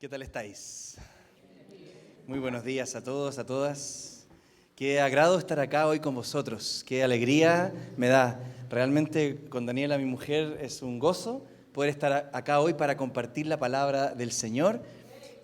¿Qué tal estáis? Muy buenos días a todos, a todas. Qué agrado estar acá hoy con vosotros. Qué alegría me da. Realmente con Daniela, mi mujer, es un gozo poder estar acá hoy para compartir la palabra del Señor.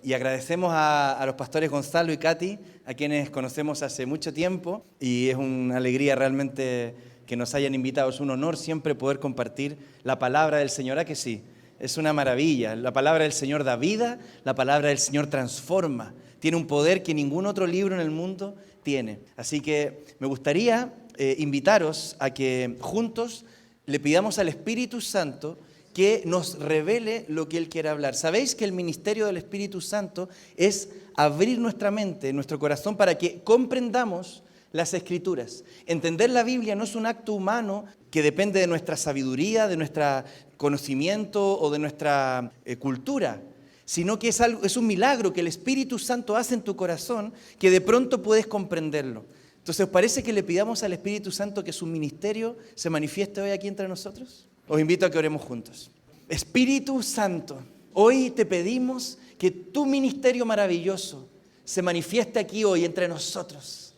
Y agradecemos a los pastores Gonzalo y Katy, a quienes conocemos hace mucho tiempo. Y es una alegría realmente que nos hayan invitado. Es un honor siempre poder compartir la palabra del Señor. ¿A que sí? Es una maravilla. La palabra del Señor da vida, la palabra del Señor transforma. Tiene un poder que ningún otro libro en el mundo tiene. Así que me gustaría invitaros a que juntos le pidamos al Espíritu Santo que nos revele lo que Él quiere hablar. ¿Sabéis que el ministerio del Espíritu Santo es abrir nuestra mente, nuestro corazón, para que comprendamos las Escrituras? Entender la Biblia no es un acto humano que depende de nuestra sabiduría, de nuestro conocimiento o de nuestra cultura, sino que es un milagro que el Espíritu Santo hace en tu corazón que de pronto puedes comprenderlo. Entonces, ¿os parece que le pidamos al Espíritu Santo que su ministerio se manifieste hoy aquí entre nosotros? Os invito a que oremos juntos. Espíritu Santo, hoy te pedimos que tu ministerio maravilloso se manifieste aquí hoy entre nosotros,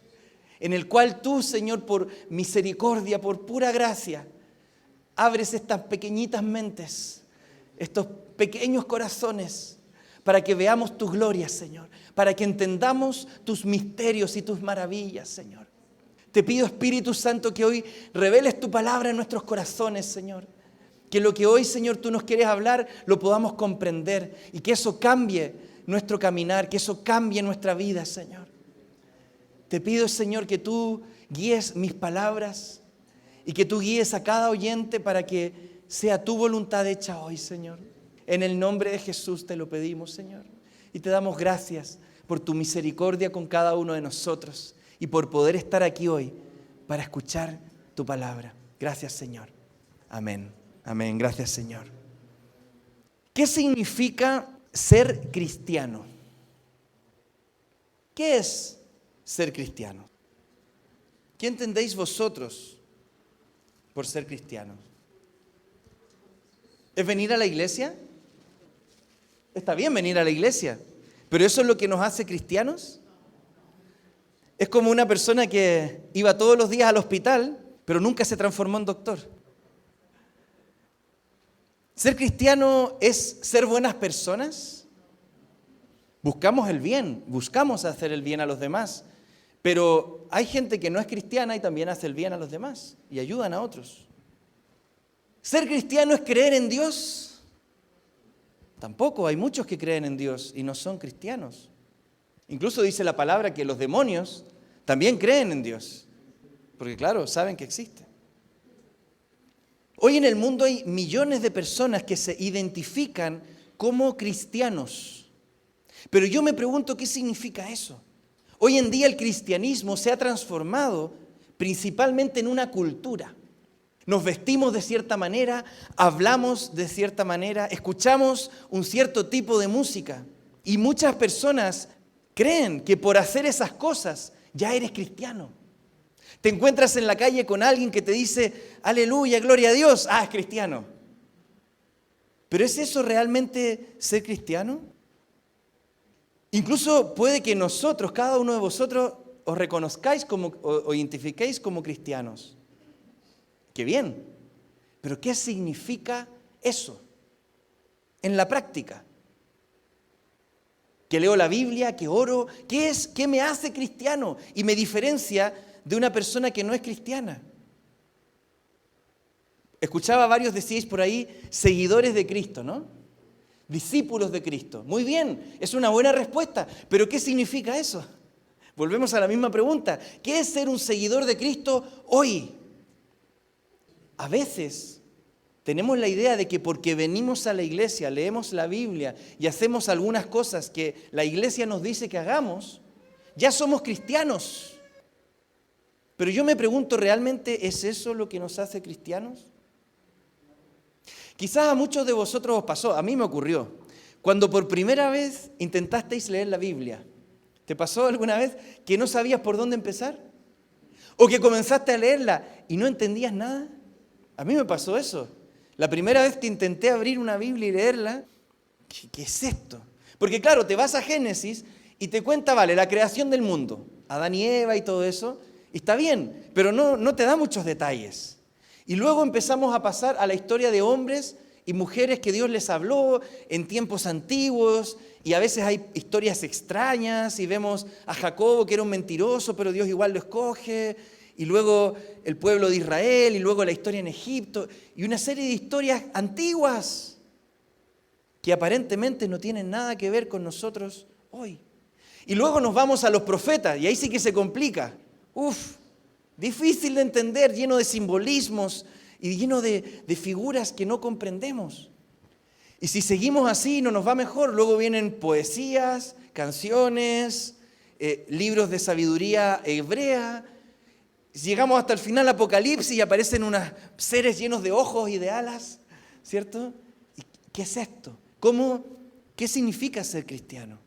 en el cual tú, Señor, por misericordia, por pura gracia, abres estas pequeñitas mentes, estos pequeños corazones, para que veamos tu gloria, Señor, para que entendamos tus misterios y tus maravillas, Señor. Te pido, Espíritu Santo, que hoy reveles tu palabra en nuestros corazones, Señor. Que lo que hoy, Señor, tú nos quieres hablar, lo podamos comprender y que eso cambie nuestro caminar, que eso cambie nuestra vida, Señor. Te pido, Señor, que tú guíes mis palabras y que tú guíes a cada oyente para que sea tu voluntad hecha hoy, Señor. En el nombre de Jesús te lo pedimos, Señor. Y te damos gracias por tu misericordia con cada uno de nosotros y por poder estar aquí hoy para escuchar tu palabra. Gracias, Señor. Amén. Amén. Gracias, Señor. ¿Qué significa ser cristiano? ¿Qué es ser cristiano? ¿Qué entendéis vosotros por ser cristianos? ¿Es venir a la iglesia? Está bien venir a la iglesia, pero ¿eso es lo que nos hace cristianos? Es como una persona que iba todos los días al hospital, pero nunca se transformó en doctor. ¿Ser cristiano es ser buenas personas? Buscamos el bien, buscamos hacer el bien a los demás, pero hay gente que no es cristiana y también hace el bien a los demás y ayudan a otros. ¿Ser cristiano es creer en Dios? Tampoco, hay muchos que creen en Dios y no son cristianos. Incluso dice la palabra que los demonios también creen en Dios, porque claro, saben que existe. Hoy en el mundo hay millones de personas que se identifican como cristianos, pero yo me pregunto qué significa eso. Hoy en día el cristianismo se ha transformado principalmente en una cultura. Nos vestimos de cierta manera, hablamos de cierta manera, escuchamos un cierto tipo de música y muchas personas creen que por hacer esas cosas ya eres cristiano. Te encuentras en la calle con alguien que te dice, aleluya, gloria a Dios, es cristiano. ¿Pero es eso realmente ser cristiano? Incluso puede que nosotros, cada uno de vosotros, os reconozcáis o identifiquéis como cristianos. ¡Qué bien! Pero ¿qué significa eso en la práctica? Que leo la Biblia, que oro, ¿qué me hace cristiano? Y me diferencia de una persona que no es cristiana. Escuchaba a varios, decíais por ahí, seguidores de Cristo, ¿no? Discípulos de Cristo. Muy bien, es una buena respuesta, pero ¿qué significa eso? Volvemos a la misma pregunta. ¿Qué es ser un seguidor de Cristo hoy? A veces tenemos la idea de que porque venimos a la iglesia, leemos la Biblia y hacemos algunas cosas que la iglesia nos dice que hagamos, ya somos cristianos. Pero yo me pregunto, ¿realmente es eso lo que nos hace cristianos? Quizás a muchos de vosotros os pasó, a mí me ocurrió, cuando por primera vez intentasteis leer la Biblia. ¿Te pasó alguna vez que no sabías por dónde empezar? ¿O que comenzaste a leerla y no entendías nada? A mí me pasó eso. La primera vez que intenté abrir una Biblia y leerla, ¿qué es esto? Porque claro, te vas a Génesis y te cuenta, vale, la creación del mundo, Adán y Eva y todo eso, y está bien, pero no te da muchos detalles. Y luego empezamos a pasar a la historia de hombres y mujeres que Dios les habló en tiempos antiguos, y a veces hay historias extrañas, y vemos a Jacobo que era un mentiroso, pero Dios igual lo escoge, y luego el pueblo de Israel, y luego la historia en Egipto, y una serie de historias antiguas que aparentemente no tienen nada que ver con nosotros hoy. Y luego nos vamos a los profetas, y ahí sí que se complica. Difícil de entender, lleno de simbolismos y lleno de figuras que no comprendemos. Y si seguimos así, no nos va mejor. Luego vienen poesías, canciones, libros de sabiduría hebrea. Llegamos hasta el final, Apocalipsis, y aparecen unos seres llenos de ojos y de alas, ¿cierto? ¿Y qué es esto? ¿Qué significa ser cristiano?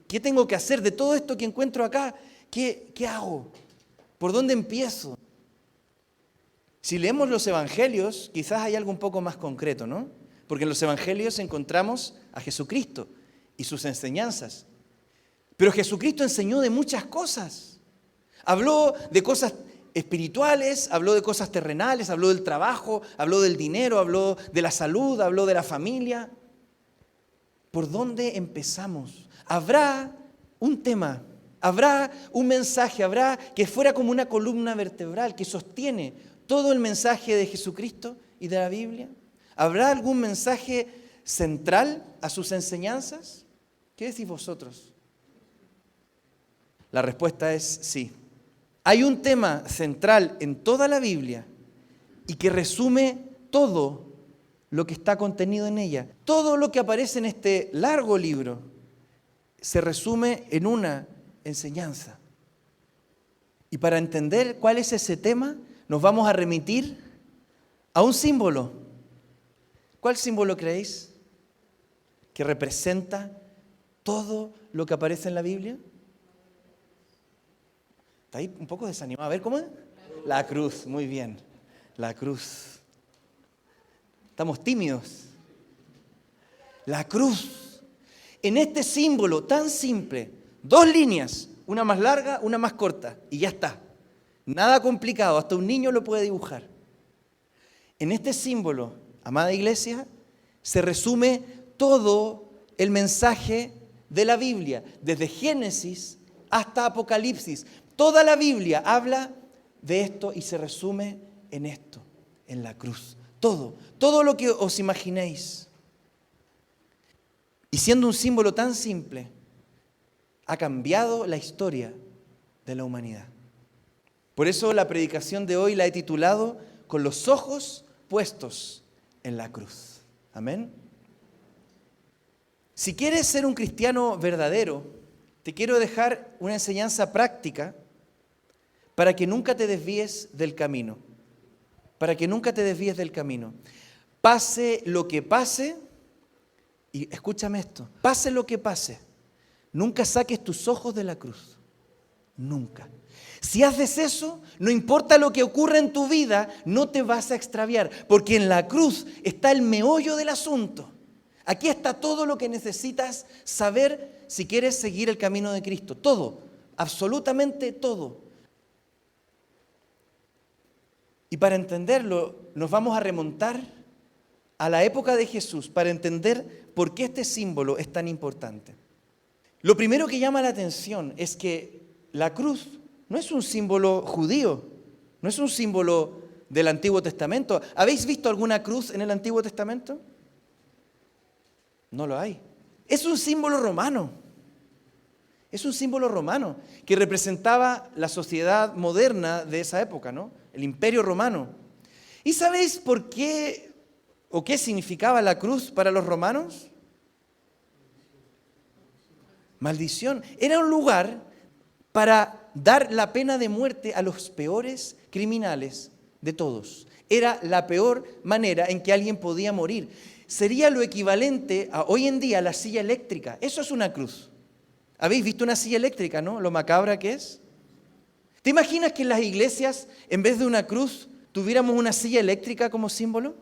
¿Qué tengo que hacer de todo esto que encuentro acá? ¿Qué hago? ¿Por dónde empiezo? Si leemos los evangelios, quizás hay algo un poco más concreto, ¿no? Porque en los evangelios encontramos a Jesucristo y sus enseñanzas. Pero Jesucristo enseñó de muchas cosas. Habló de cosas espirituales, habló de cosas terrenales, habló del trabajo, habló del dinero, habló de la salud, habló de la familia. ¿Por dónde empezamos? Habrá un tema, habrá un mensaje, habrá que fuera como una columna vertebral que sostiene todo el mensaje de Jesucristo y de la Biblia. ¿Habrá algún mensaje central a sus enseñanzas? ¿Qué decís vosotros? La respuesta es sí. Hay un tema central en toda la Biblia y que resume todo lo que está contenido en ella. Todo lo que aparece en este largo libro se resume en una enseñanza. Y para entender cuál es ese tema, nos vamos a remitir a un símbolo. ¿Cuál símbolo creéis que representa todo lo que aparece en la Biblia? ¿Está ahí un poco desanimado? A ver, ¿cómo es? La cruz, muy bien. La cruz. Estamos tímidos. La cruz. En este símbolo tan simple, 2 líneas, una más larga, una más corta, y ya está. Nada complicado, hasta un niño lo puede dibujar. En este símbolo, amada iglesia, se resume todo el mensaje de la Biblia, desde Génesis hasta Apocalipsis. Toda la Biblia habla de esto y se resume en esto, en la cruz. Todo lo que os imaginéis. Y siendo un símbolo tan simple, ha cambiado la historia de la humanidad. Por eso la predicación de hoy la he titulado Con los ojos puestos en la cruz. Amén. Si quieres ser un cristiano verdadero, te quiero dejar una enseñanza práctica para que nunca te desvíes del camino. Para que nunca te desvíes del camino. Pase lo que pase, y escúchame esto, pase lo que pase, nunca saques tus ojos de la cruz. Nunca. Si haces eso, no importa lo que ocurra en tu vida, no te vas a extraviar, porque en la cruz está el meollo del asunto. Aquí está todo lo que necesitas saber si quieres seguir el camino de Cristo. Todo, absolutamente todo. Y para entenderlo, nos vamos a remontar a la época de Jesús para entender por qué este símbolo es tan importante. Lo primero que llama la atención es que la cruz no es un símbolo judío, no es un símbolo del Antiguo Testamento. ¿Habéis visto alguna cruz en el Antiguo Testamento? No lo hay. Es un símbolo romano. Es un símbolo romano que representaba la sociedad moderna de esa época, ¿no? El Imperio Romano. ¿Y sabéis por qué o qué significaba la cruz para los romanos? Maldición. Era un lugar para dar la pena de muerte a los peores criminales de todos. Era la peor manera en que alguien podía morir. Sería lo equivalente a hoy en día a la silla eléctrica. Eso es una cruz. ¿Habéis visto una silla eléctrica, no? Lo macabra que es. ¿Te imaginas que en las iglesias, en vez de una cruz, tuviéramos una silla eléctrica como símbolo?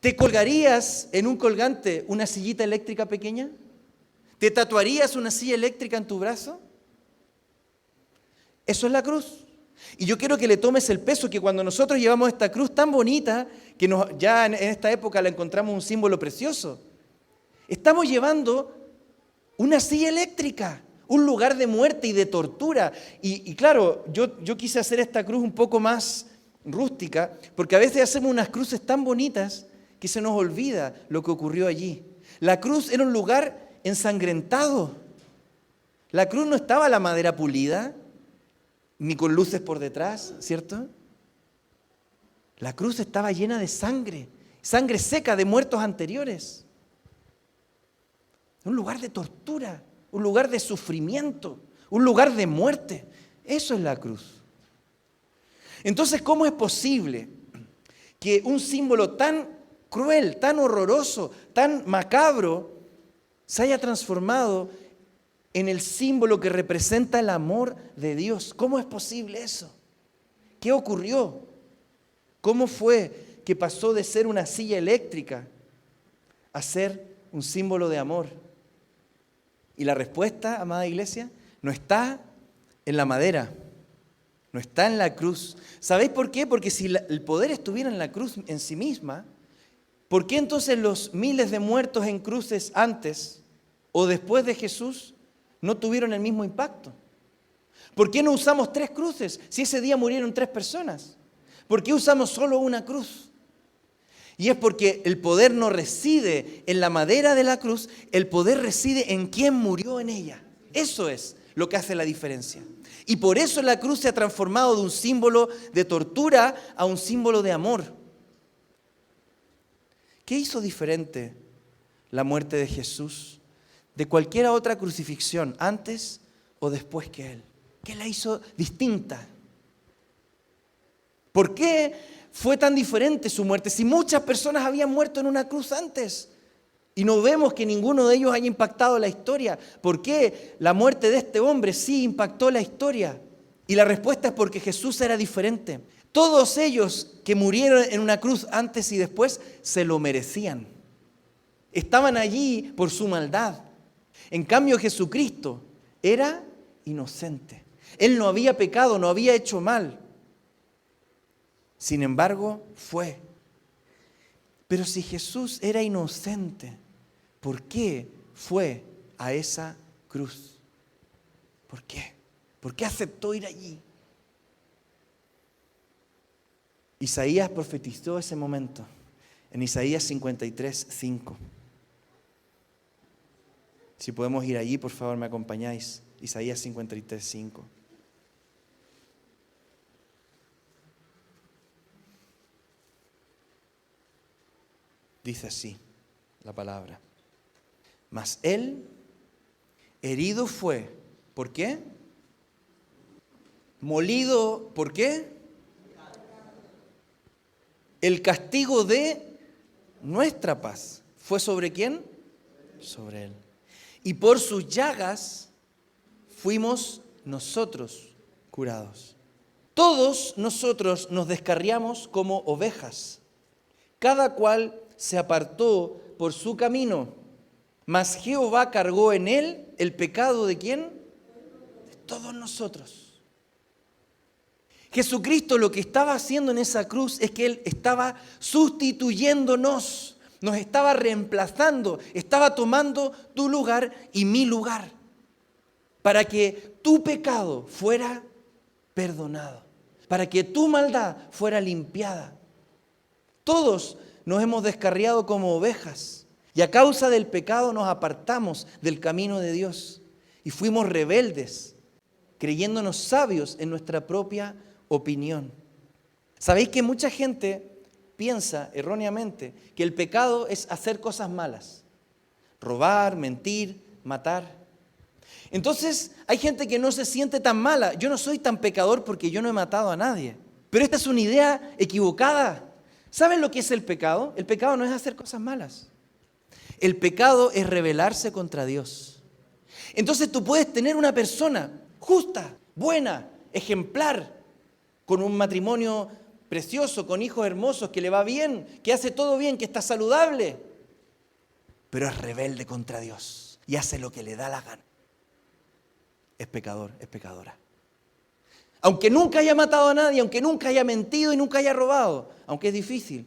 ¿Te colgarías en un colgante una sillita eléctrica pequeña? ¿Te tatuarías una silla eléctrica en tu brazo? Eso es la cruz. Y yo quiero que le tomes el peso que cuando nosotros llevamos esta cruz tan bonita, que ya en esta época la encontramos un símbolo precioso, estamos llevando una silla eléctrica, un lugar de muerte y de tortura. Y claro, yo quise hacer esta cruz un poco más rústica, porque a veces hacemos unas cruces tan bonitas que se nos olvida lo que ocurrió allí. La cruz era un lugar ensangrentado. La cruz no estaba la madera pulida, ni con luces por detrás, ¿cierto? La cruz estaba llena de sangre, sangre seca de muertos anteriores. Un lugar de tortura, un lugar de sufrimiento, un lugar de muerte. Eso es la cruz. Entonces, ¿cómo es posible que un símbolo tan cruel, tan horroroso, tan macabro, se haya transformado en el símbolo que representa el amor de Dios? ¿Cómo es posible eso? ¿Qué ocurrió? ¿Cómo fue que pasó de ser una silla eléctrica a ser un símbolo de amor? Y la respuesta, amada iglesia, no está en la madera, no está en la cruz. ¿Sabéis por qué? Porque si el poder estuviera en la cruz en sí misma, ¿por qué entonces los miles de muertos en cruces antes o después de Jesús no tuvieron el mismo impacto? ¿Por qué no usamos 3 cruces si ese día murieron 3 personas? ¿Por qué usamos solo una cruz? Y es porque el poder no reside en la madera de la cruz, el poder reside en quien murió en ella. Eso es lo que hace la diferencia. Y por eso la cruz se ha transformado de un símbolo de tortura a un símbolo de amor. ¿Qué hizo diferente la muerte de Jesús de cualquier otra crucifixión, antes o después que Él? ¿Qué la hizo distinta? ¿Por qué fue tan diferente su muerte si muchas personas habían muerto en una cruz antes? Y no vemos que ninguno de ellos haya impactado la historia. ¿Por qué la muerte de este hombre sí impactó la historia? Y la respuesta es porque Jesús era diferente. Todos ellos que murieron en una cruz antes y después se lo merecían. Estaban allí por su maldad. En cambio, Jesucristo era inocente. Él no había pecado, no había hecho mal. Sin embargo, fue. Pero si Jesús era inocente, ¿por qué fue a esa cruz? ¿Por qué? ¿Por qué aceptó ir allí? Isaías profetizó ese momento en Isaías 53:5. Si podemos ir allí, por favor, me acompañáis. Isaías 53:5. Dice así la palabra. Mas Él herido fue. ¿Por qué? Molido. ¿Por qué? El castigo de nuestra paz. ¿Fue sobre quién? Sobre Él. Y por sus llagas fuimos nosotros curados. Todos nosotros nos descarriamos como ovejas. Cada cual se apartó por su camino, mas Jehová cargó en él el pecado ¿de quién? De todos nosotros. Jesucristo lo que estaba haciendo en esa cruz es que Él estaba sustituyéndonos, nos estaba reemplazando, estaba tomando tu lugar y mi lugar, para que tu pecado fuera perdonado, para que tu maldad fuera limpiada. Todos nos hemos descarriado como ovejas y a causa del pecado nos apartamos del camino de Dios y fuimos rebeldes, creyéndonos sabios en nuestra propia opinión. ¿Sabéis que mucha gente piensa erróneamente que el pecado es hacer cosas malas? Robar, mentir, matar. Entonces hay gente que no se siente tan mala. Yo no soy tan pecador porque yo no he matado a nadie. Pero esta es una idea equivocada. ¿Saben lo que es el pecado? El pecado no es hacer cosas malas. El pecado es rebelarse contra Dios. Entonces tú puedes tener una persona justa, buena, ejemplar, con un matrimonio precioso, con hijos hermosos, que le va bien, que hace todo bien, que está saludable, pero es rebelde contra Dios. y hace lo que le da la gana, es pecador, es pecadora. Aunque nunca haya matado a nadie, aunque nunca haya mentido y nunca haya robado, aunque es difícil.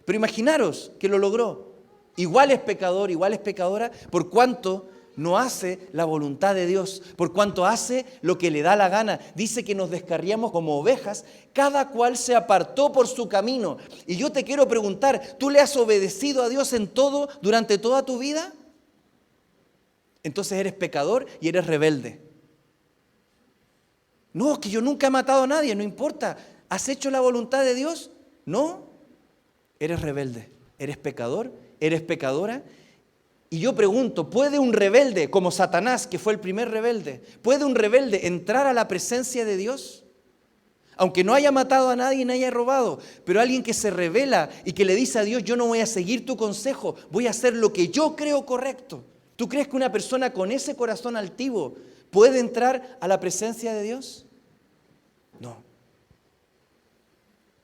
Pero imaginaros que lo logró. Igual es pecador, igual es pecadora, por cuanto no hace la voluntad de Dios, por cuanto hace lo que le da la gana. Dice que nos descarriamos como ovejas, cada cual se apartó por su camino. Y yo te quiero preguntar, ¿tú le has obedecido a Dios en todo durante toda tu vida? Entonces eres pecador y eres rebelde. No, que yo nunca he matado a nadie, no importa. ¿Has hecho la voluntad de Dios? No. Eres rebelde, eres pecador, eres pecadora. Y yo pregunto, ¿puede un rebelde como Satanás, que fue el primer rebelde, puede un rebelde entrar a la presencia de Dios? Aunque no haya matado a nadie ni haya robado, pero alguien que se rebela y que le dice a Dios, yo no voy a seguir tu consejo, voy a hacer lo que yo creo correcto. ¿Tú crees que una persona con ese corazón altivo puede entrar a la presencia de Dios? No.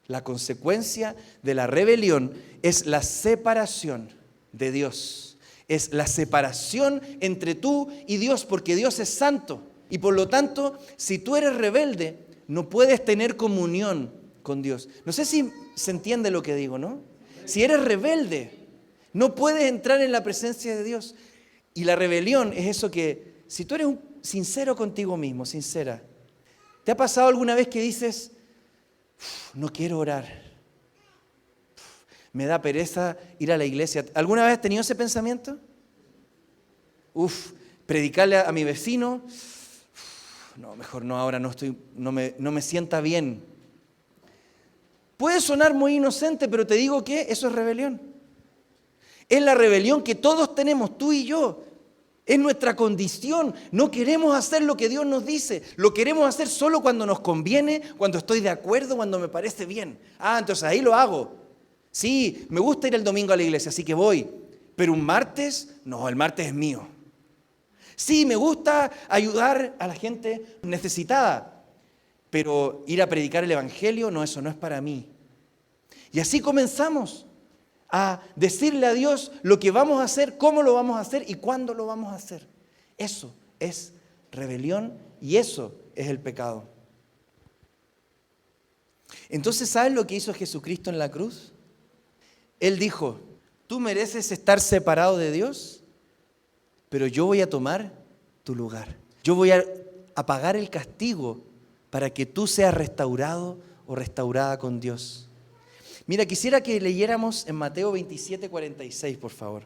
La consecuencia de la rebelión es la separación de Dios. Es la separación entre tú y Dios, porque Dios es santo. Y por lo tanto, si tú eres rebelde, no puedes tener comunión con Dios. No sé si se entiende lo que digo, ¿no? Si eres rebelde, no puedes entrar en la presencia de Dios. Y la rebelión es eso que, si tú eres sincero contigo mismo, sincera, ¿te ha pasado alguna vez que dices, no quiero orar, me da pereza ir a la iglesia? ¿Alguna vez has tenido ese pensamiento? Predicarle a mi vecino, no, mejor no, ahora no me sienta bien. Puede sonar muy inocente, pero te digo que eso es rebelión. Es la rebelión que todos tenemos, tú y yo. Es nuestra condición. No queremos hacer lo que Dios nos dice. Lo queremos hacer solo cuando nos conviene, cuando estoy de acuerdo, cuando me parece bien. Entonces ahí lo hago. Sí, me gusta ir el domingo a la iglesia, así que voy. Pero un martes, no, el martes es mío. Sí, me gusta ayudar a la gente necesitada. Pero ir a predicar el evangelio, no, eso no es para mí. Y así comenzamos a decirle a Dios lo que vamos a hacer, cómo lo vamos a hacer y cuándo lo vamos a hacer. Eso es rebelión y eso es el pecado. Entonces, ¿sabes lo que hizo Jesucristo en la cruz? Él dijo, tú mereces estar separado de Dios, pero yo voy a tomar tu lugar. Yo voy a pagar el castigo para que tú seas restaurado o restaurada con Dios. Mira, quisiera que leyéramos en Mateo 27, 46, por favor.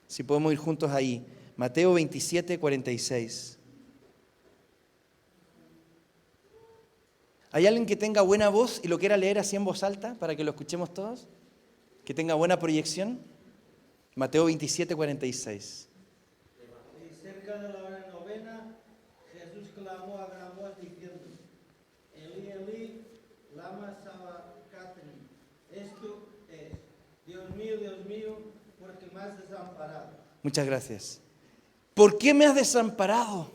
Si podemos ir juntos ahí. Mateo 27, 46. ¿Hay alguien que tenga buena voz y lo quiera leer así en voz alta para que lo escuchemos todos? ¿Que tenga buena proyección? Mateo 27, 46. Y cerca de la hora novena, Jesús clamó a gran voz diciendo, Elí, Elí, lama sabactani. Esto es, Dios mío, ¿por qué me has desamparado? Muchas gracias. ¿Por qué me has desamparado?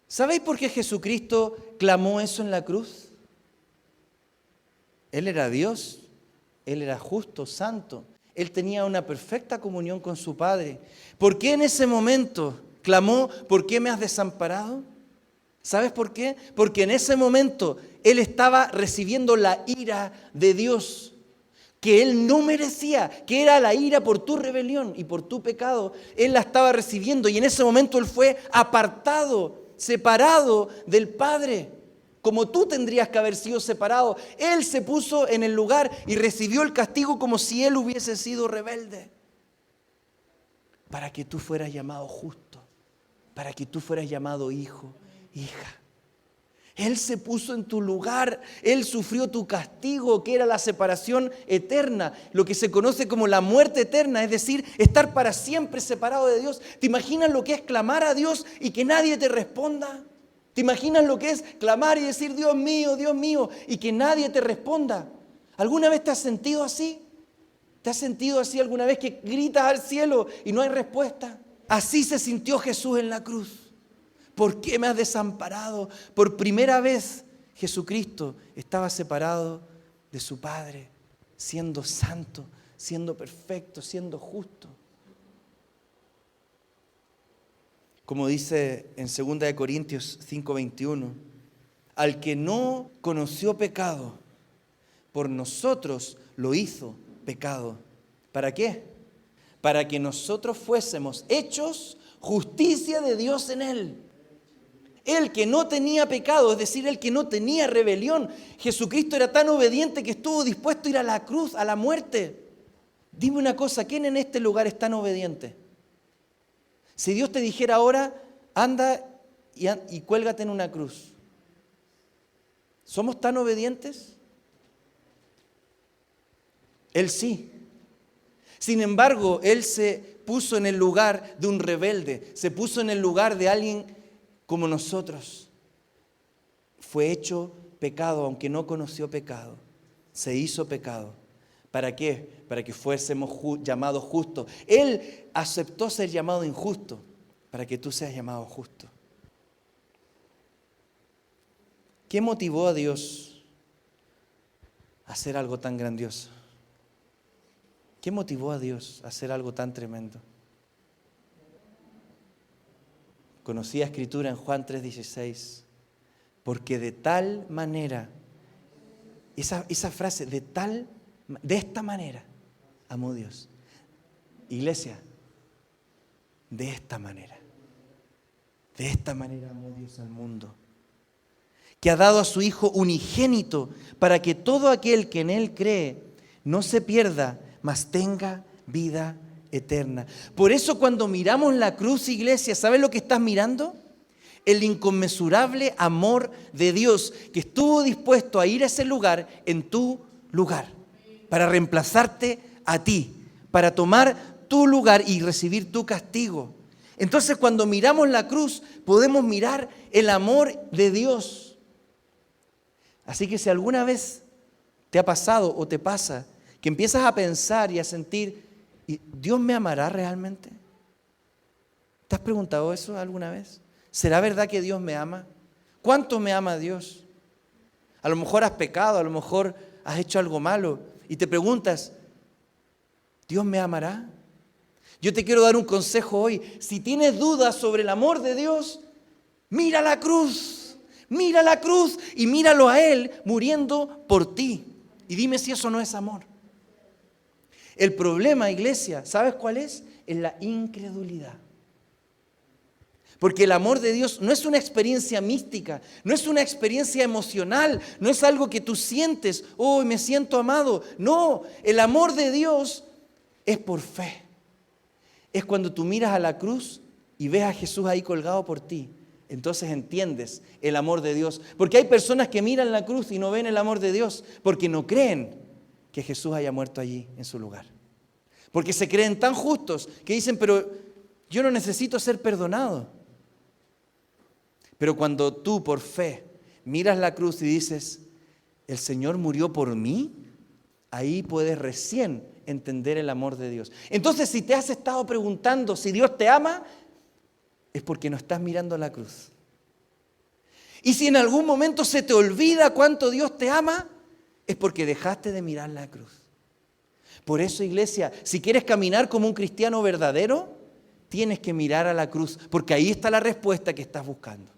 ¿Sabéis por qué Jesucristo clamó eso en la cruz? Él era Dios, Él era justo, santo. Él tenía una perfecta comunión con su Padre. ¿Por qué en ese momento clamó, ¿por qué me has desamparado? ¿Sabes por qué? Porque en ese momento Él estaba recibiendo la ira de Dios, que Él no merecía, que era la ira por tu rebelión y por tu pecado. Él la estaba recibiendo y en ese momento Él fue apartado, separado del Padre, como tú tendrías que haber sido separado. Él se puso en el lugar y recibió el castigo como si Él hubiese sido rebelde, para que tú fueras llamado justo, para que tú fueras llamado hijo, hija. Él se puso en tu lugar, Él sufrió tu castigo, que era la separación eterna, lo que se conoce como la muerte eterna, es decir, estar para siempre separado de Dios. ¿Te imaginas lo que es clamar a Dios y que nadie te responda? ¿Te imaginas lo que es clamar y decir, Dios mío, y que nadie te responda? ¿Alguna vez te has sentido así? ¿Te has sentido así alguna vez que gritas al cielo y no hay respuesta? Así se sintió Jesús en la cruz. ¿Por qué me has desamparado? Por primera vez Jesucristo estaba separado de su Padre, siendo santo, siendo perfecto, siendo justo. Como dice en 2 Corintios 5:21, al que no conoció pecado, por nosotros lo hizo pecado. ¿Para qué? Para que nosotros fuésemos hechos justicia de Dios en él. El que no tenía pecado, es decir, el que no tenía rebelión. Jesucristo era tan obediente que estuvo dispuesto a ir a la cruz, a la muerte. Dime una cosa, ¿quién en este lugar es tan obediente? Si Dios te dijera ahora, anda y cuélgate en una cruz, ¿somos tan obedientes? Él sí. Sin embargo, Él se puso en el lugar de un rebelde, se puso en el lugar de alguien como nosotros. Fue hecho pecado, aunque no conoció pecado. Se hizo pecado. ¿Para qué? Para que fuésemos llamados justos. Él aceptó ser llamado injusto, para que tú seas llamado justo. ¿Qué motivó a Dios a hacer algo tan grandioso? ¿Qué motivó a Dios a hacer algo tan tremendo? Conocida escritura en Juan 3:16, porque de tal manera, esa frase, de esta manera amó Dios. Iglesia, de esta manera amó Dios al mundo, que ha dado a su Hijo unigénito para que todo aquel que en Él cree no se pierda, mas tenga vida eterna. Por eso cuando miramos la cruz, iglesia, ¿sabes lo que estás mirando? El inconmensurable amor de Dios que estuvo dispuesto a ir a ese lugar en tu lugar, para reemplazarte a ti, para tomar tu lugar y recibir tu castigo. Entonces cuando miramos la cruz podemos mirar el amor de Dios. Así que si alguna vez te ha pasado o te pasa que empiezas a pensar y a sentir, ¿Dios me amará realmente? ¿Te has preguntado eso alguna vez? ¿Será verdad que Dios me ama? ¿Cuánto me ama Dios? A lo mejor has pecado, a lo mejor has hecho algo malo y te preguntas, ¿Dios me amará? Yo te quiero dar un consejo hoy. Si tienes dudas sobre el amor de Dios, mira la cruz y míralo a Él muriendo por ti. Y dime si eso no es amor. El problema, iglesia, ¿sabes cuál es? Es la incredulidad. Porque el amor de Dios no es una experiencia mística, no es una experiencia emocional, no es algo que tú sientes, oh, me siento amado. No, el amor de Dios es por fe. Es cuando tú miras a la cruz y ves a Jesús ahí colgado por ti. Entonces entiendes el amor de Dios. Porque hay personas que miran la cruz y no ven el amor de Dios porque no creen que Jesús haya muerto allí en su lugar. Porque se creen tan justos que dicen, pero yo no necesito ser perdonado. Pero cuando tú por fe miras la cruz y dices, el Señor murió por mí, ahí puedes recién entender el amor de Dios. Entonces, si te has estado preguntando si Dios te ama, es porque no estás mirando la cruz. Y si en algún momento se te olvida cuánto Dios te ama, es porque dejaste de mirar la cruz. Por eso, iglesia, si quieres caminar como un cristiano verdadero, tienes que mirar a la cruz, porque ahí está la respuesta que estás buscando.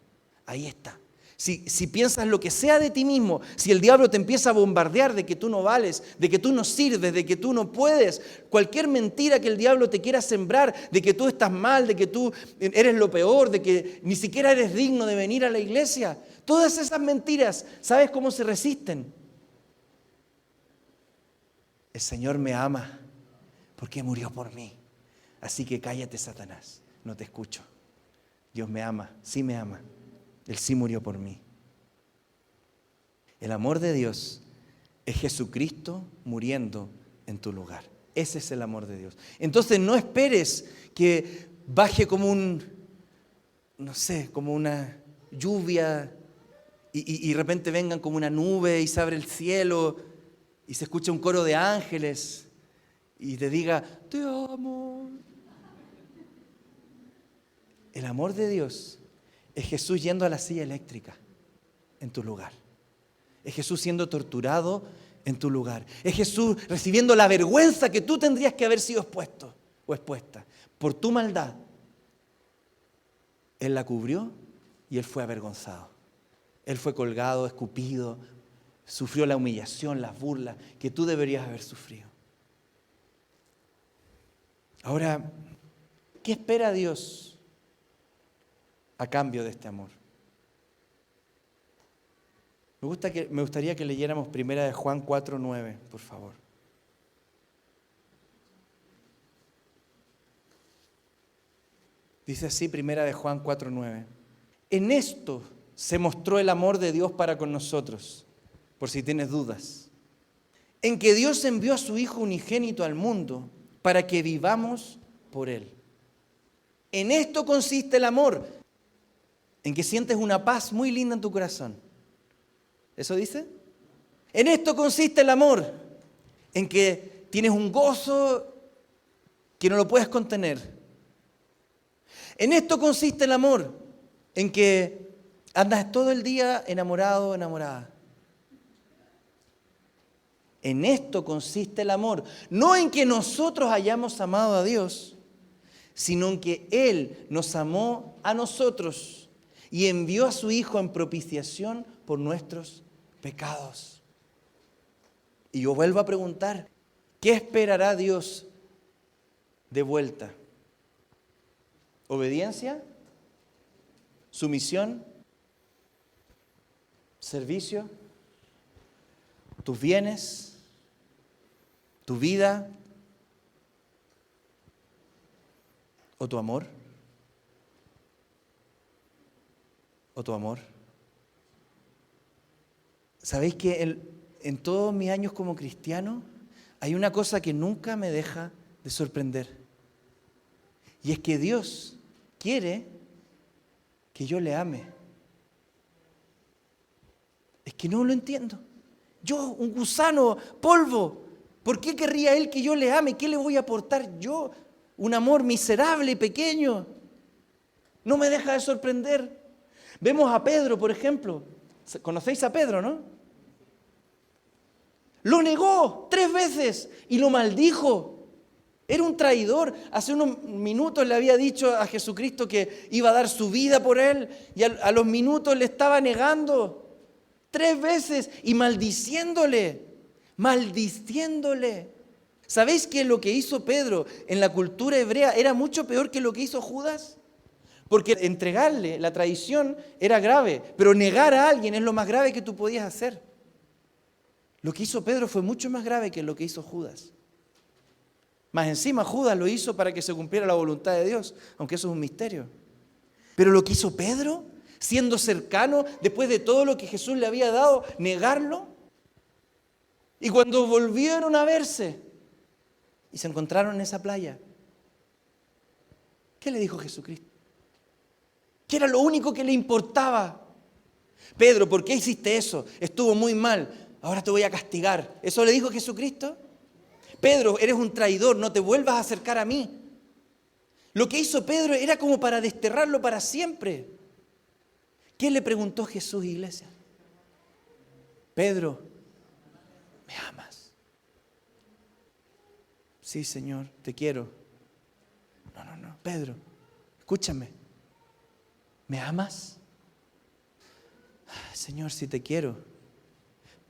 Ahí está. Si piensas lo que sea de ti mismo, si el diablo te empieza a bombardear de que tú no vales, de que tú no sirves, de que tú no puedes, cualquier mentira que el diablo te quiera sembrar, de que tú estás mal, de que tú eres lo peor, de que ni siquiera eres digno de venir a la iglesia, todas esas mentiras, ¿sabes cómo se resisten? El Señor me ama porque murió por mí. Así que cállate, Satanás, no te escucho. Dios me ama, sí me ama. Él sí murió por mí. El amor de Dios es Jesucristo muriendo en tu lugar. Ese es el amor de Dios. Entonces no esperes que baje como como una lluvia y de repente vengan como una nube y se abre el cielo y se escucha un coro de ángeles y te diga, te amo. El amor de Dios es Jesús yendo a la silla eléctrica en tu lugar. Es Jesús siendo torturado en tu lugar. Es Jesús recibiendo la vergüenza que tú tendrías que haber sido expuesto o expuesta por tu maldad. Él la cubrió y Él fue avergonzado. Él fue colgado, escupido, sufrió la humillación, las burlas que tú deberías haber sufrido. Ahora, ¿qué espera Dios a cambio de este amor? Me gustaría que leyéramos 1 Juan 4:9, por favor. Dice así 1 Juan 4:9. En esto se mostró el amor de Dios para con nosotros, por si tienes dudas. En que Dios envió a su Hijo unigénito al mundo para que vivamos por Él. En esto consiste el amor, en que sientes una paz muy linda en tu corazón. ¿Eso dice? En esto consiste el amor, en que tienes un gozo que no lo puedes contener. En esto consiste el amor, en que andas todo el día enamorado o enamorada. En esto consiste el amor, no en que nosotros hayamos amado a Dios, sino en que Él nos amó a nosotros y envió a su Hijo en propiciación por nuestros pecados. Y yo vuelvo a preguntar, ¿qué esperará Dios de vuelta? ¿Obediencia? ¿Sumisión? ¿Servicio? ¿Tus bienes? ¿Tu vida? ¿O tu amor? ¿O tu amor? ¿Sabéis que en todos mis años como cristiano hay una cosa que nunca me deja de sorprender? Y es que Dios quiere que yo le ame. Es que no lo entiendo. Yo, un gusano, polvo, ¿por qué querría Él que yo le ame? ¿Qué le voy a aportar yo? Un amor miserable y pequeño. No me deja de sorprender. Vemos a Pedro, por ejemplo. ¿Conocéis a Pedro, no? Lo negó 3 veces y lo maldijo. Era un traidor. Hace unos minutos le había dicho a Jesucristo que iba a dar su vida por él y a los minutos le estaba negando 3 veces y maldiciéndole. ¿Sabéis que lo que hizo Pedro en la cultura hebrea era mucho peor que lo que hizo Judas? Porque entregarle la traición era grave, pero negar a alguien es lo más grave que tú podías hacer. Lo que hizo Pedro fue mucho más grave que lo que hizo Judas. Más encima Judas lo hizo para que se cumpliera la voluntad de Dios, aunque eso es un misterio. Pero lo que hizo Pedro, siendo cercano, después de todo lo que Jesús le había dado, negarlo. Y cuando volvieron a verse y se encontraron en esa playa, ¿qué le dijo Jesucristo? Que era lo único que le importaba. Pedro, ¿por qué hiciste eso? Estuvo muy mal, ahora te voy a castigar. ¿Eso le dijo Jesucristo? Pedro, eres un traidor, no te vuelvas a acercar a mí. Lo que hizo Pedro era como para desterrarlo para siempre. ¿Qué le preguntó Jesús, iglesia? Pedro, ¿me amas? Sí, Señor, te quiero. No, Pedro, escúchame. ¿Me amas? Señor, si te quiero.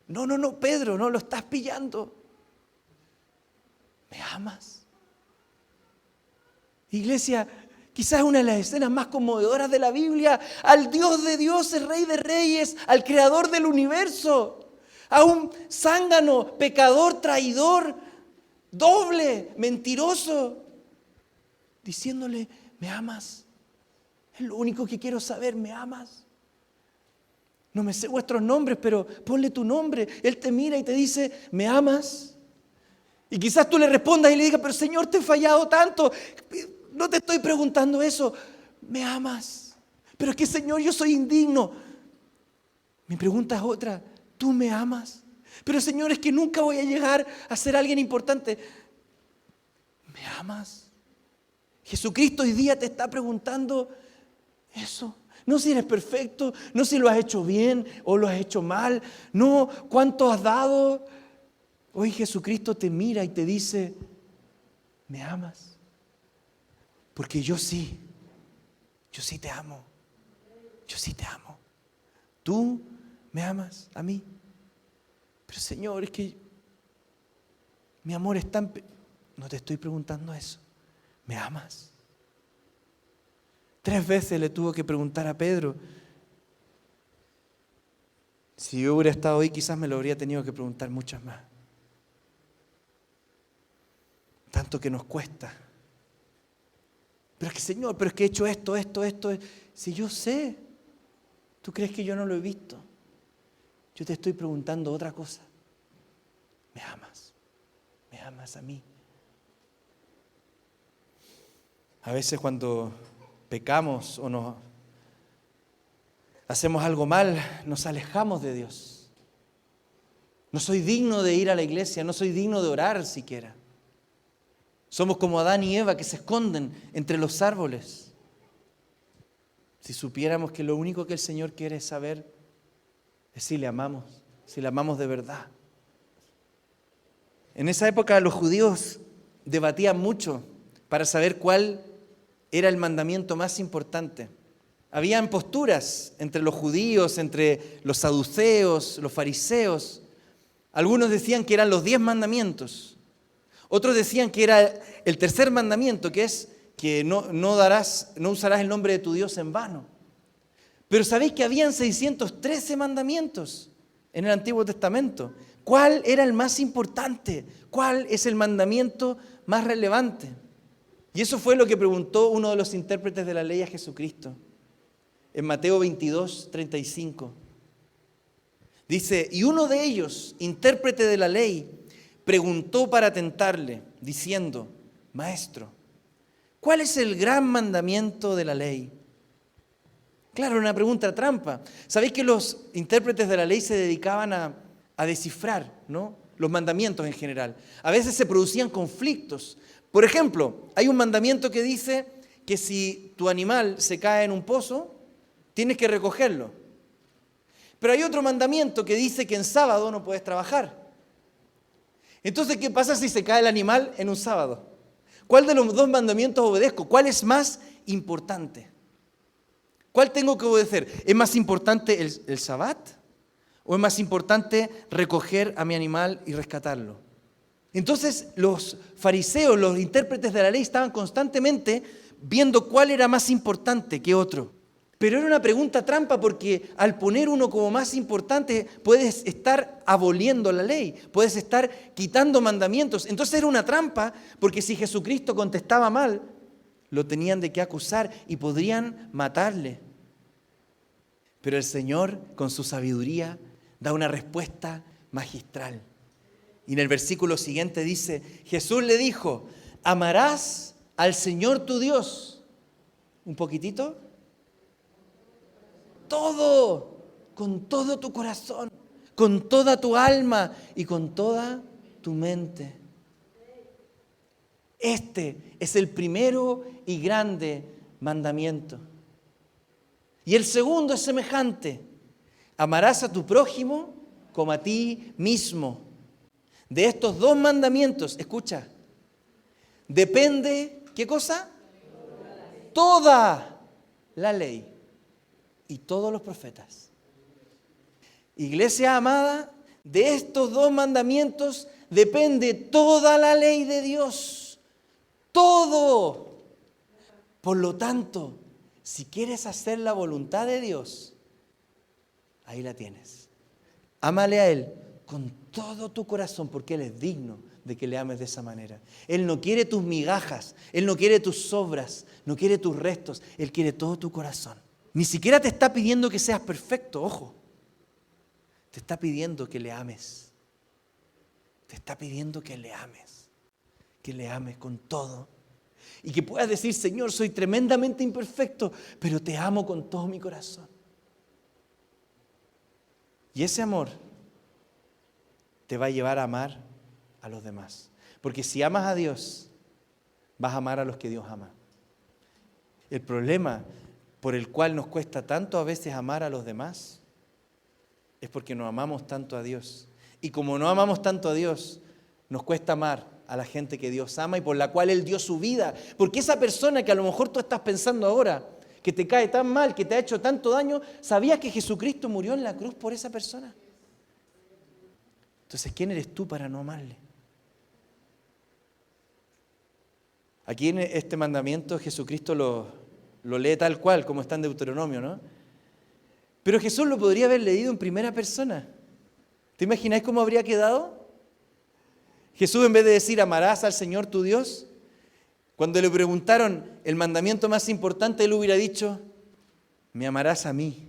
No, Pedro, no lo estás pillando. ¿Me amas? Iglesia, quizás una de las escenas más conmovedoras de la Biblia, al Dios de dioses, Rey de reyes, al Creador del universo, a un zángano, pecador, traidor, doble, mentiroso, diciéndole, ¿me amas? Es lo único que quiero saber, ¿me amas? No me sé vuestros nombres, pero ponle tu nombre. Él te mira y te dice, ¿me amas? Y quizás tú le respondas y le digas, pero Señor, te he fallado tanto. No te estoy preguntando eso. ¿Me amas? Pero es que, Señor, yo soy indigno. Mi pregunta es otra. ¿Tú me amas? Pero, Señor, es que nunca voy a llegar a ser alguien importante. ¿Me amas? Jesucristo hoy día te está preguntando eso. No si eres perfecto, no si lo has hecho bien o lo has hecho mal. No, cuánto has dado. Hoy Jesucristo te mira y te dice, ¿me amas? Porque yo sí yo sí te amo. Yo sí te amo. Tú me amas a mí. Pero Señor, es que mi amor es tan... No te estoy preguntando eso. ¿Me amas? 3 veces le tuvo que preguntar a Pedro. Si yo hubiera estado ahí, quizás me lo habría tenido que preguntar muchas más. Tanto que nos cuesta. Pero es que Señor, pero es que he hecho esto. Si yo sé, ¿tú crees que yo no lo he visto? Yo te estoy preguntando otra cosa. ¿Me amas? ¿Me amas a mí? A veces cuando pecamos o nos hacemos algo mal, nos alejamos de Dios. No soy digno de ir a la iglesia, no soy digno de orar siquiera. Somos como Adán y Eva que se esconden entre los árboles. Si supiéramos que lo único que el Señor quiere saber es si le amamos de verdad. En esa época los judíos debatían mucho para saber cuál era el mandamiento más importante. Habían posturas entre los judíos, entre los saduceos, los fariseos. Algunos decían que eran los 10 mandamientos. Otros decían que era el tercer mandamiento, que es que no usarás el nombre de tu Dios en vano. Pero ¿sabéis que habían 613 mandamientos en el Antiguo Testamento? ¿Cuál era el más importante? ¿Cuál es el mandamiento más relevante? Y eso fue lo que preguntó uno de los intérpretes de la ley a Jesucristo. En Mateo 22, 35. Dice, y uno de ellos, intérprete de la ley, preguntó para tentarle, diciendo, Maestro, ¿cuál es el gran mandamiento de la ley? Claro, una pregunta trampa. ¿Sabéis que los intérpretes de la ley se dedicaban a descifrar, ¿no?, los mandamientos en general? A veces se producían conflictos. Por ejemplo, hay un mandamiento que dice que si tu animal se cae en un pozo, tienes que recogerlo. Pero hay otro mandamiento que dice que en sábado no puedes trabajar. Entonces, ¿qué pasa si se cae el animal en un sábado? ¿Cuál de los 2 mandamientos obedezco? ¿Cuál es más importante? ¿Cuál tengo que obedecer? ¿Es más importante el Sabbat? ¿O es más importante recoger a mi animal y rescatarlo? Entonces, los fariseos, los intérpretes de la ley, estaban constantemente viendo cuál era más importante que otro. Pero era una pregunta trampa porque al poner uno como más importante puedes estar aboliendo la ley, puedes estar quitando mandamientos. Entonces era una trampa porque si Jesucristo contestaba mal, lo tenían de qué acusar y podrían matarle. Pero el Señor, con su sabiduría, da una respuesta magistral. Y en el versículo siguiente dice, Jesús le dijo, amarás al Señor tu Dios. ¿Un poquitito? Todo, con todo tu corazón, con toda tu alma y con toda tu mente. Este es el primero y grande mandamiento. Y el segundo es semejante. Amarás a tu prójimo como a ti mismo. De estos 2 mandamientos, escucha, depende, ¿qué cosa? Toda la ley. Y todos los profetas. Iglesia amada, de estos 2 mandamientos depende toda la ley de Dios. Todo. Por lo tanto, si quieres hacer la voluntad de Dios, ahí la tienes. Ámale a Él con todo tu corazón, porque Él es digno de que le ames de esa manera. Él no quiere tus migajas, Él no quiere tus sobras, no quiere tus restos, Él quiere todo tu corazón. Ni siquiera te está pidiendo que seas perfecto, ojo. Te está pidiendo que le ames. Te está pidiendo que le ames con todo. Y que puedas decir, Señor, soy tremendamente imperfecto, pero te amo con todo mi corazón. Y ese amor te va a llevar a amar a los demás. Porque si amas a Dios, vas a amar a los que Dios ama. El problema por el cual nos cuesta tanto a veces amar a los demás es porque no amamos tanto a Dios. Y como no amamos tanto a Dios, nos cuesta amar a la gente que Dios ama y por la cual Él dio su vida. Porque esa persona que a lo mejor tú estás pensando ahora, que te cae tan mal, que te ha hecho tanto daño, ¿sabías que Jesucristo murió en la cruz por esa persona? Entonces, ¿quién eres tú para no amarle? Aquí en este mandamiento Jesucristo lo lee tal cual, como está en Deuteronomio, ¿no? Pero Jesús lo podría haber leído en primera persona. ¿Te imagináis cómo habría quedado? Jesús, en vez de decir amarás al Señor tu Dios, cuando le preguntaron el mandamiento más importante, él hubiera dicho, me amarás a mí.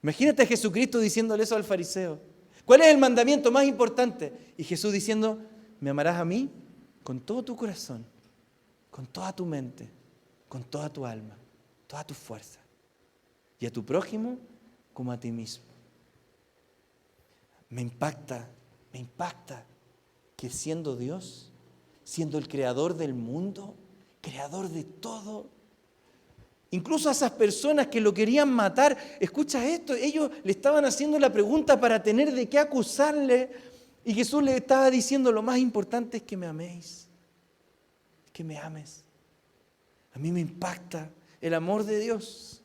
Imagínate a Jesucristo diciéndole eso al fariseo. ¿Cuál es el mandamiento más importante? Y Jesús diciendo, me amarás a mí con todo tu corazón, con toda tu mente, con toda tu alma, toda tu fuerza. Y a tu prójimo como a ti mismo. Me impacta que siendo Dios, siendo el creador del mundo, creador de todo, incluso a esas personas que lo querían matar, escucha esto, ellos le estaban haciendo la pregunta para tener de qué acusarle, y Jesús le estaba diciendo, lo más importante es que me améis, que me ames. A mí me impacta el amor de Dios.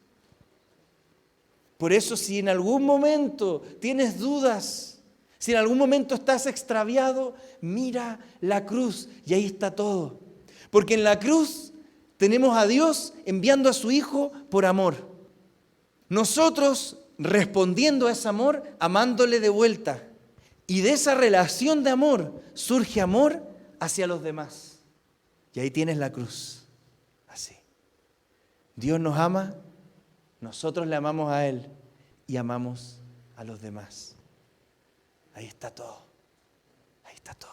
Por eso, si en algún momento tienes dudas, si en algún momento estás extraviado, mira la cruz y ahí está todo. Porque en la cruz tenemos a Dios enviando a su Hijo por amor. Nosotros respondiendo a ese amor, amándole de vuelta. Y de esa relación de amor surge amor hacia los demás. Y ahí tienes la cruz. Así. Dios nos ama, nosotros le amamos a Él y amamos a los demás. Ahí está todo. Ahí está todo.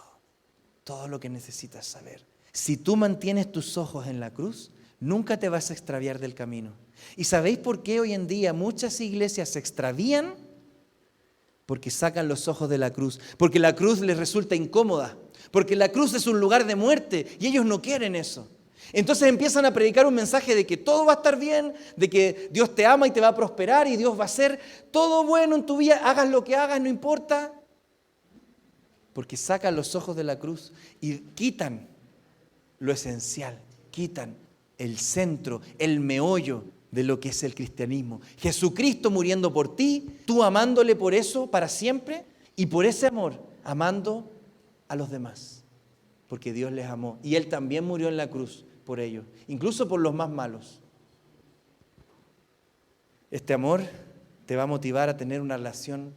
Todo lo que necesitas saber. Si tú mantienes tus ojos en la cruz, nunca te vas a extraviar del camino. ¿Y sabéis por qué hoy en día muchas iglesias se extravían? Porque sacan los ojos de la cruz. Porque la cruz les resulta incómoda. Porque la cruz es un lugar de muerte y ellos no quieren eso. Entonces empiezan a predicar un mensaje de que todo va a estar bien, de que Dios te ama y te va a prosperar y Dios va a hacer todo bueno en tu vida, hagas lo que hagas, no importa. Porque sacan los ojos de la cruz y quitan lo esencial, quitan el centro, el meollo de lo que es el cristianismo. Jesucristo muriendo por ti, tú amándole por eso para siempre y por ese amor amando a los demás. Porque Dios les amó y Él también murió en la cruz por ellos, incluso por los más malos. Este amor te va a motivar a tener una relación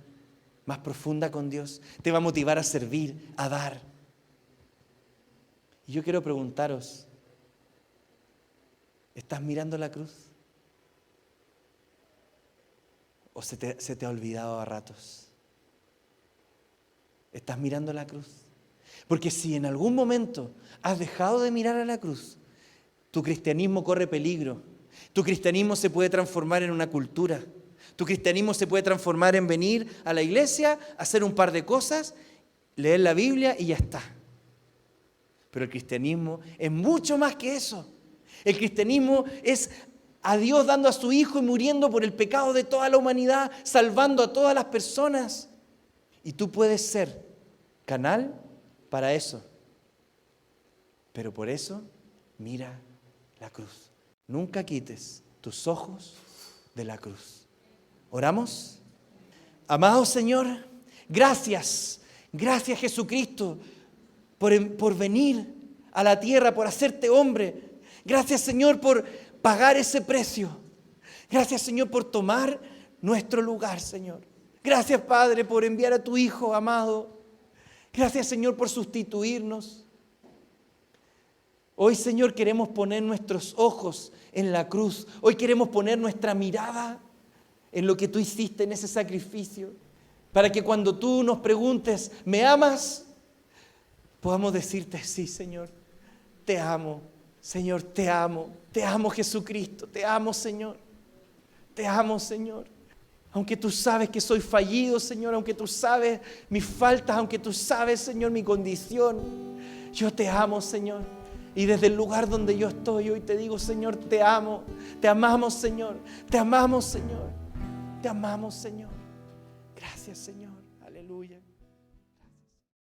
más profunda con Dios, te va a motivar a servir, a dar. Y yo quiero preguntaros, ¿estás mirando la cruz? ¿O se te ha olvidado a ratos? ¿Estás mirando la cruz? Porque si en algún momento has dejado de mirar a la cruz, tu cristianismo corre peligro. Tu cristianismo se puede transformar en una cultura. Tu cristianismo se puede transformar en venir a la iglesia, hacer un par de cosas, leer la Biblia y ya está. Pero el cristianismo es mucho más que eso. El cristianismo es a Dios dando a su Hijo y muriendo por el pecado de toda la humanidad, salvando a todas las personas. Y tú puedes ser canal para eso. Pero por eso, mira la cruz. Nunca quites tus ojos de la cruz. ¿Oramos? Amado Señor, gracias Jesucristo por venir a la tierra, por hacerte hombre. Gracias Señor por pagar ese precio. Gracias Señor por tomar nuestro lugar, Señor. Gracias Padre por enviar a tu Hijo amado. Gracias Señor por sustituirnos. Hoy Señor queremos poner nuestros ojos en la cruz. Hoy queremos poner nuestra mirada en lo que tú hiciste en ese sacrificio. Para que cuando tú nos preguntes, ¿me amas? Podamos decirte, sí Señor, te amo. Señor, te amo Jesucristo, te amo Señor. Te amo Señor. Aunque tú sabes que soy fallido, Señor, aunque tú sabes mis faltas, aunque tú sabes, Señor, mi condición, yo te amo, Señor. Y desde el lugar donde yo estoy hoy te digo, Señor, te amo, te amamos, Señor, te amamos, Señor, te amamos, Señor. Gracias, Señor.